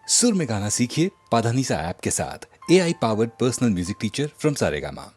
सुर में गाना सीखिए पाधानीसा ऐप के साथ। AI powered personal music teacher from Saregama.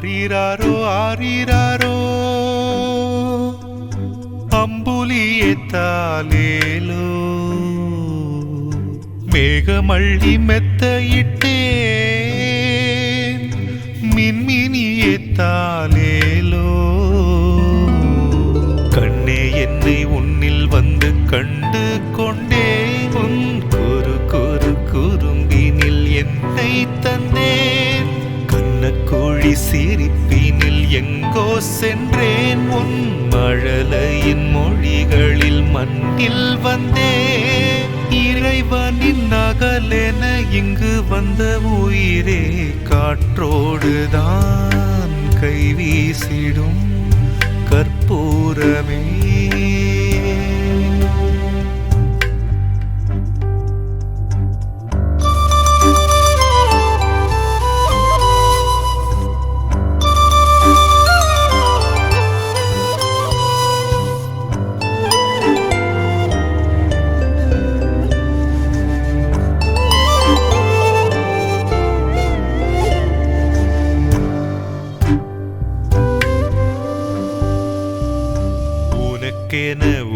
ஆரிராரோ ஆரிராரோ அம்புலியே தாலேலோ மேகமள்ளி மெத்தையிட்டேன் மின்மினியே தாலேலோ கண்ணே என்னை உன்னில் வந்து கண்டு கொண்டேன் உன் குறு குறு குறும்பினில் என்னை தந்தேன் கண்ணக்கோழி சிரிப்பினில் எங்கோ சென்றேன் உன் மழலையின் மொழிகளில் மண்ணில் வந்தேன் இறைவனின் நகலென இங்கு வந்த உயிரே காற்றோடுதான் கைவீசிடும் கற்பூரமே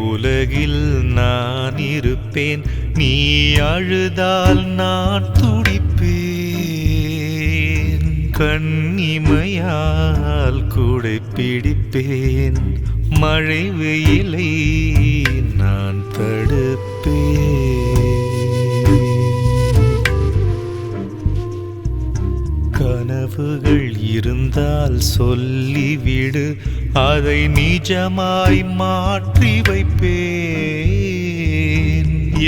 உலகில் நான் இருப்பேன் நீ அழுதால் நான் துடிப்பேன் கண்ணிமையால் கூடை பிடிப்பேன் மழை வெயிலை நான் தடுப்பேன் கனவுகள் இருந்தால் சொல்லிவிடு அதை நிஜமாய் மாற்றி வைப்பேன்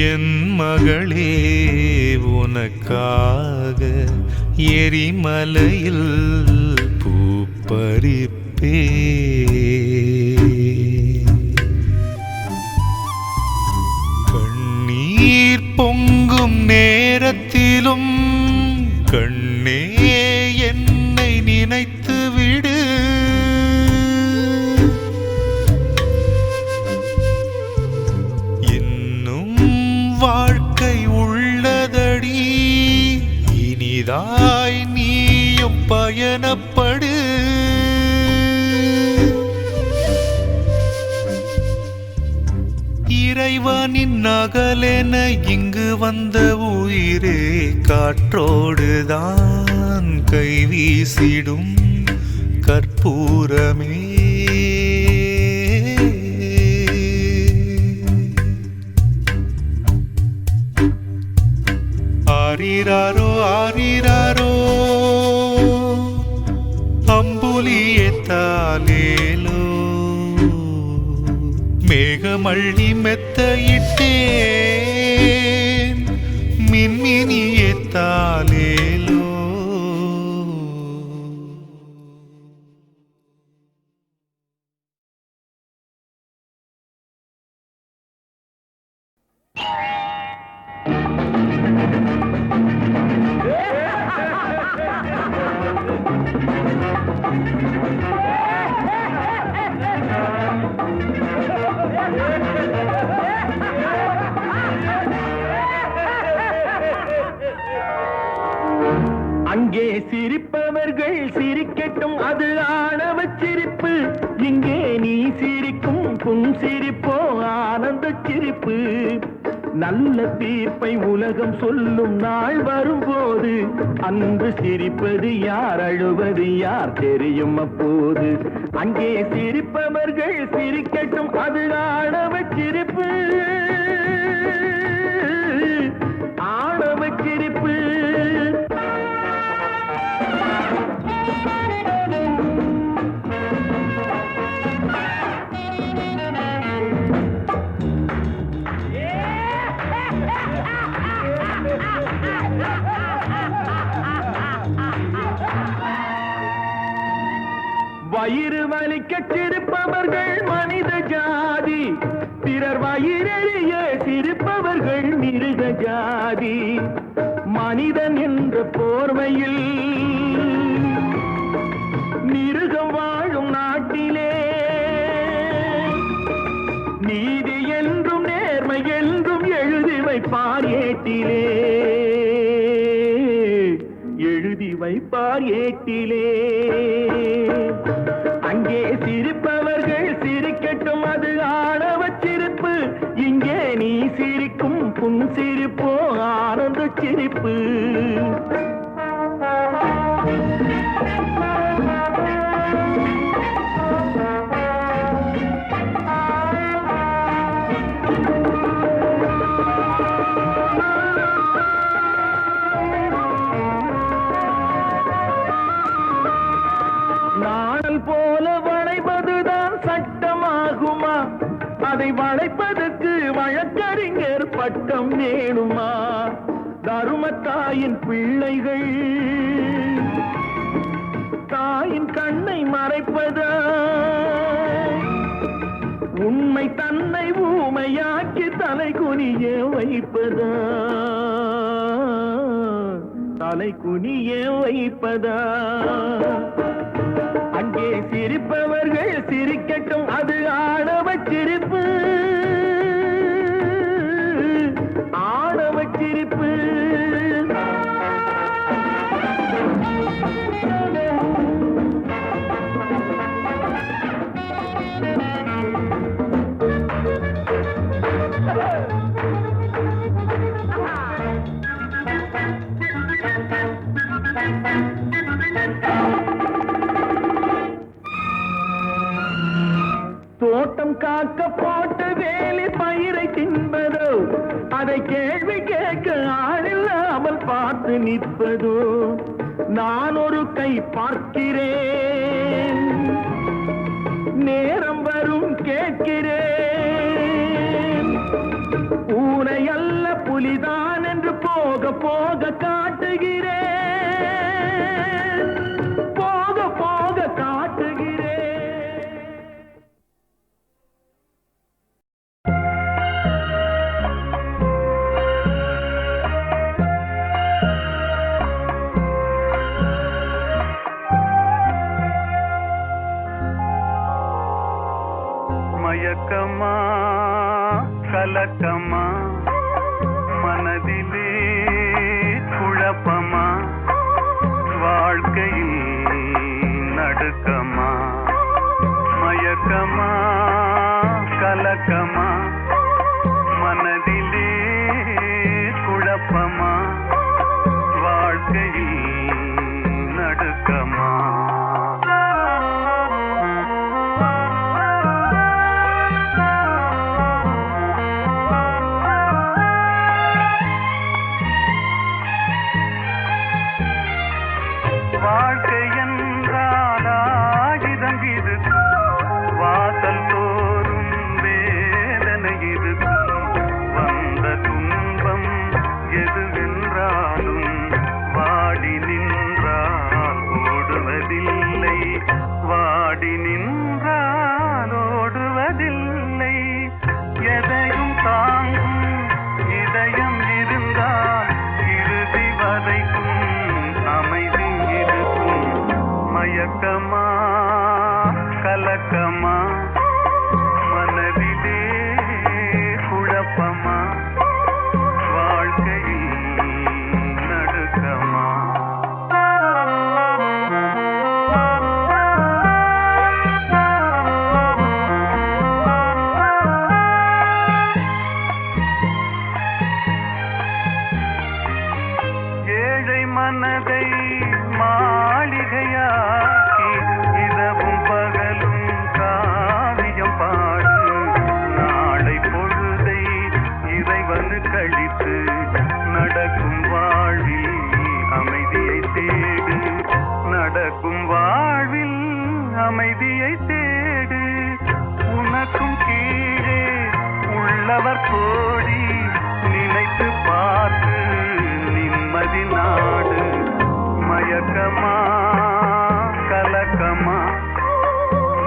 என் மகளே உனக்காக எரிமலையில் பூ பறிப்பேன் கண்ணீர் பொங்கும் நேரத்திலும் கண்ணே என்னை நினைத்து விடு இன்னும் வாழ்க்கை உள்ளதடி இனிதாய் நீயும் பயணப்படு இறைவனின் நகலென இங்கு வந்த உயிரே காற்றோடுதான் கைவீசிடும் கற்பூரமே ஆரிராரோ ஆரிராரோ அம்புலியே தாலேலோ மேகமள்ளி மெத்தையிட்டேன் மின்மினியே தாலேலோ அங்கே சிரிப்பவர்கள் சிரிக்கட்டும் அது ஆணவ சிரிப்பு இங்கே நீ சிரிக்கும் புன் சிரிப்போ ஆனந்த சிரிப்பு நல்ல தீர்ப்பை உலகம் சொல்லும் நாள் வரும்போது அன்று சிரிப்பது யார் அழுவது யார் தெரியும் அப்போது அங்கே சிரிப்பவர்கள் சிரிக்கட்டும் அது ஆணவ சிரிப்பு ஆணவ சிரிப்பு வயிறு வலிக்க சிரிப்பவர்கள் மனித ஜாதி பிறர் வயிறெறிய சிரிப்பவர்கள் மிருக ஜாதி மனிதன் என்ற போர்வையில் மிருகம் வாழும் நாட்டிலே நீதி என்றும் நேர்மை என்றும் எழுதி வைப்பார் ஏட்டிலே எழுதி வைப்பார் ஏட்டிலே. அங்கே சிரிப்பவர்கள் சிரிக்கட்டும், அது ஆணவச் சிரிப்பு. இங்கே நீ சிரிக்கும் புன் சிரிப்போ ஆனந்த சிரிப்பு. நாணல் போல வளைப்பதுதான் சட்டமாகுமா? அதை வளைப்பதற்கு வழக்கறிஞர் பட்டம் வேணுமா? தருமத்தாயின் பிள்ளைகள் தாயின் கண்ணை மறைப்பதா? உண்மை தன்னை ஊமையாக்கி தலை குனிய வைப்பதா? தலை குனிய வைப்பதா? அங்கே சிரிப்பவர்கள் சிரிக்கட்டும், அது ஆணவச் சிரிப்பு. ஆணவச் சிரிப்பு. தோட்டம் காக்க போட்ட வேலி பயிரை தின்பதோ? அதை கேள்வி கேட்க ஆளில்லாமல் பார்த்து நிற்பதோ? நான் ஒரு கை பார்க்கிறேன், நேரம் வரும் கேட்கிறேன். ஊனை அல்ல புலிதான் என்று போக போக காட்டுகிறேன், போக போக காட்டுகிறேன். மயக்கமா கலக்கமா மனதிலே குழப்பமா வாழ்க்கையில் நடுக்கமா? மயக்கமா கலக்கமா மனதிலே குழப்பமா வாழ்க்கையில் நடுக்கமா? வாழ்க்கை என்றால் ஆயுதம் இது, வாசல் தோறும் வேதனை இது. வந்த துன்பம் எதுவென்றாலும் வாடி நின்றால் ஓடுவதில்லை, வாடி நின்றால் ஓடுவதில்லை. எதையும் தாங்கும் இதயம் இருந்தால் இறுதி வரைக்கும் அமைதி இருக்கும். மயக்கமா கலக்கமா மனதிலே குழப்பமா வாழ்க்கையில் நடுக்கமா? ஏழை மனதை மாளிகையாக்கி இரவும் பகலும் காவியம் பாடு. நாளை பொழுதை இறைவனு கழித்து நடக்கும் வாழ்வில் அமைதியை தேடு, நடக்கும் வாழ்வில் அமைதியை தேடு. உனக்கும் கீழே உள்ளவர் கோடி, நினைத்து பார்த்து நிம்மதி நாடு. மயக்கமா கலக்கமா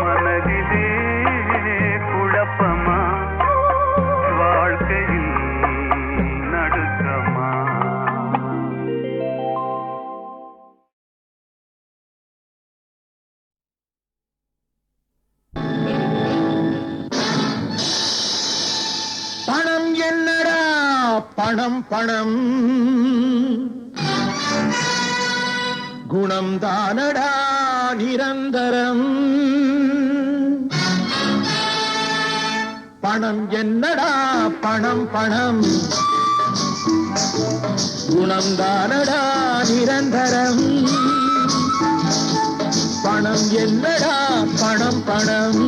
மனதிலே குழப்பமா வாழ்க்கையில் நடுக்கமா? பணம் என்னடா பணம் பணம், குணம் தானடா நிரந்தரம். பணம் என்னடா பணம் பணம், குணம் தானடா நிரந்தரம். பணம் என்னடா பணம் பணம்,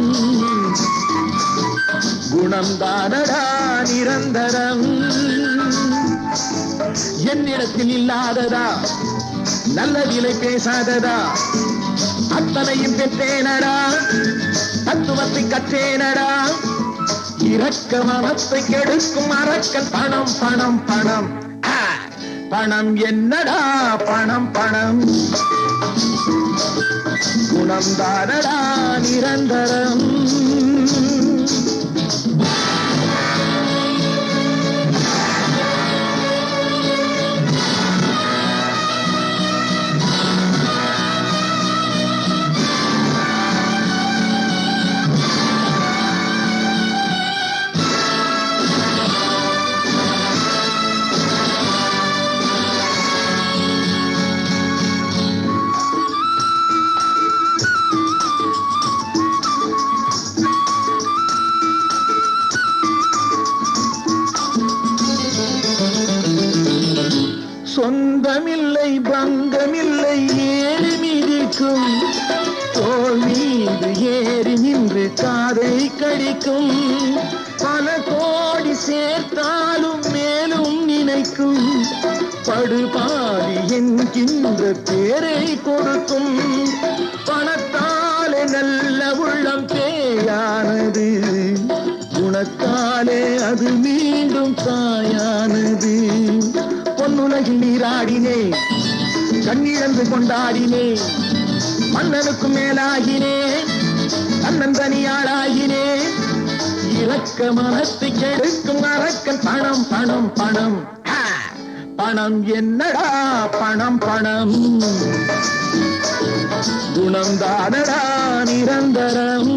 குணம் தானடா நிரந்தரம். என்னிடத்தில் இல்லாததா நல்ல விலை பேசாததா, அத்தனையும் பெற்றேனடா தத்துவத்தை கற்றேனடா. இரக்க மனத்தை கெடுக்கும் அரக்கன் பணம் பணம் பணம். பணம் என்னடா பணம் பணம், குணம் தானடா நிரந்தரம். சொந்தமில்லை பங்கமில்லை ஏறி மிதிக்கும், தோல் மீது ஏறி நின்று காதை கடிக்கும். பல கோடி சேர்த்தாலும் மேலும் நினைக்கும், படுபாடி என்கின்ற பேரை கொடுக்கும். பணத்தாலே நல்ல உள்ளம் பேயானது, குணத்தாலே அது மீண்டும் தாயானது. பொன்னுலகில் நீராடினே, கண்ணிழந்து கொண்டாடினே, மன்னனுக்கு மேலாகினே, தன்னன் தனியாளாகினே. இரக்க மனத்தை கெடுக்கும் அரக்கன் பணம் பணம் பணம். பணம் என்னடா பணம் பணம், குணம் தானடா நிரந்தரம்.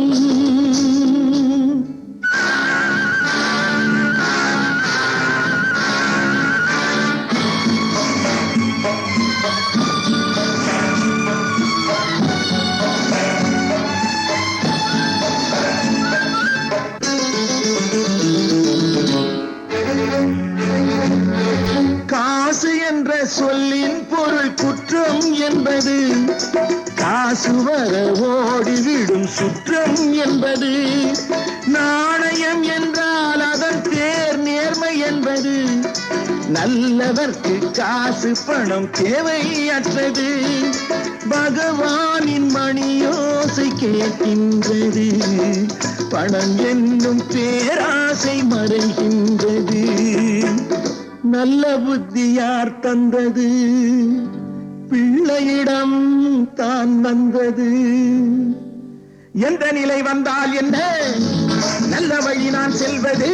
காசு என்ற சொல்லின் பொருள் குற்றம் என்பது, காசு வர ஓடிவிடும் சுற்றம் என்பது. நாணயம் என்றால் அதன் பேர் நேர்மை என்பது, நல்லவர்க்கு காசு பணம் தேவையற்றது. பகவானின் மணியோசை கேட்கின்றது, பணம் என்னும் பேராசை மறைகின்றது. நல்ல புத்தி யார் தந்தது, பிள்ளையிடம் தான் வந்தது. எந்த நிலை வந்தால் என்ன, நல்ல வழி நான் செல்வது.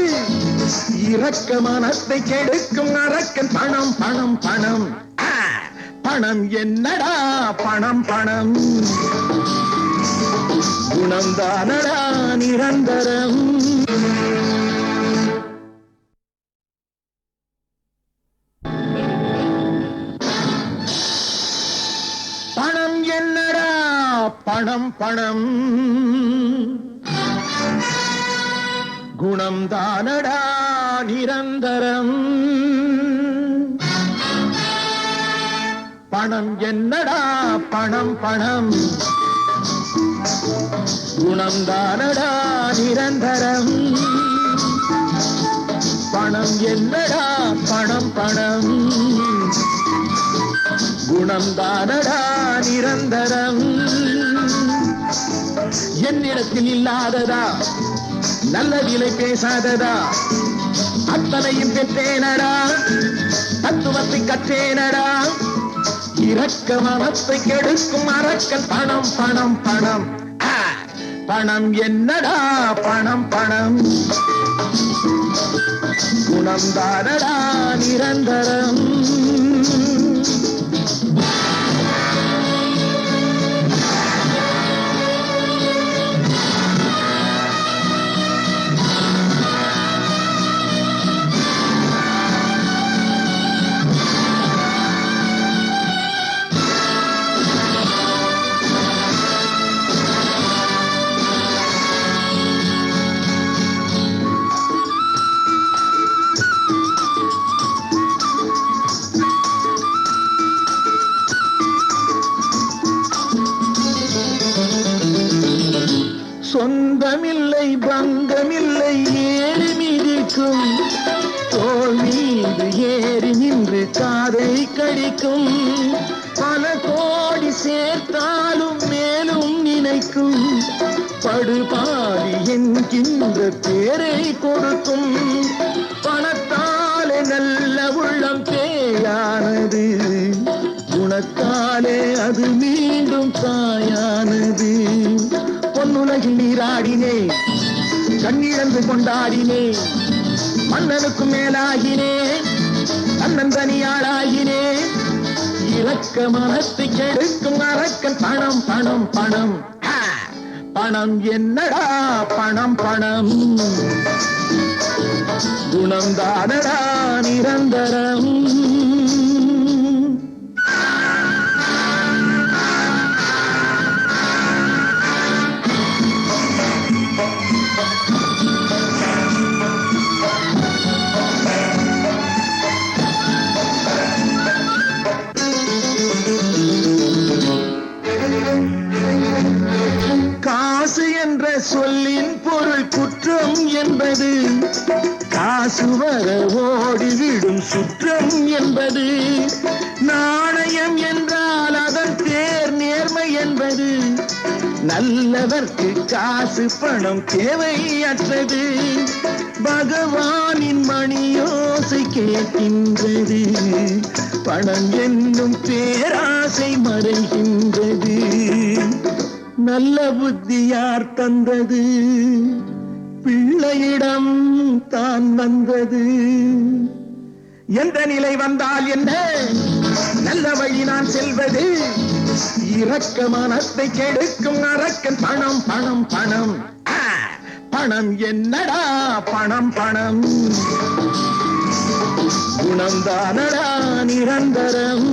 இரக்க மனத்தை கெடுக்கும் அரக்கன் பணம் பணம் பணம். பணம் என்னடா பணம் பணம், குணம் தானடா நிரந்தரம். பணம் என்னடா பணம் பணம், குணம் தானடா நிரந்தரம். பணம் என்னடா பணம் பணம், குணம் தானடா நிரந்தரம். பணம் என்னடா பணம் பணம், குணம் தானடா நிரந்தரம். என்னிடத்தில் இல்லாததா நல்ல விலை பேசாததா, அத்தனையும் பெற்றேனடா தத்துவத்தை கற்றேனடா. இரக்க மனத்தை கெடுக்கும் அரக்கன் பணம் பணம் பணம். பணம் என்னடா பணம் பணம், குணம் தானடா நிரந்தரம். சொந்தமில்லை பந்தமில்லை ஏறி மிதிக்கும் தோல் மீது ஏறி நின்று காதை கடிக்கும் பல கோடி சேர்த்தாலும் மேலும் நினைக்கும் படுபாடி என்கின்ற பேரை கொடுக்கும் பணத்தாலே நல்ல உள்ளம் பேயானது குணத்தாலே அது மீண்டும் தாயானது பொன்னுலகில் நீராடினே கண்ணிழந்து கொண்டாடினே மன்னனுக்கு மேலாகினே தன்னன் தனியாளாகினே இரக்க மனத்தை கெடுக்கும் அரக்கன் பணம் பணம் பணம் பணம் என்னடா பணம் பணம் குணம் தானடா நிரந்தரம் காசு என்ற சொல்லின் பொருள் குற்றம் என்பது காசு வர ஓடிவிடும் சுற்றம் என்பது நாணயம் என்றால் அதன் பேர் நேர்மை என்பது நல்லவர்க்கு காசு பணம் தேவையற்றது பகவானின் மணியோசை கேட்கின்றது பணம் என்னும் பேராசை மறைகின்றது நல்ல புத்தி யார் தந்தது பிள்ளையிடம் தான் வந்தது எந்த நிலை வந்தால் என்ன நல்ல வழி நான் செல்வது இரக்க மனத்தை கெடுக்கும் அரக்கன் பணம் பணம் பணம் பணம் என்னடா பணம் பணம் குணம் தானடா நிரந்தரம்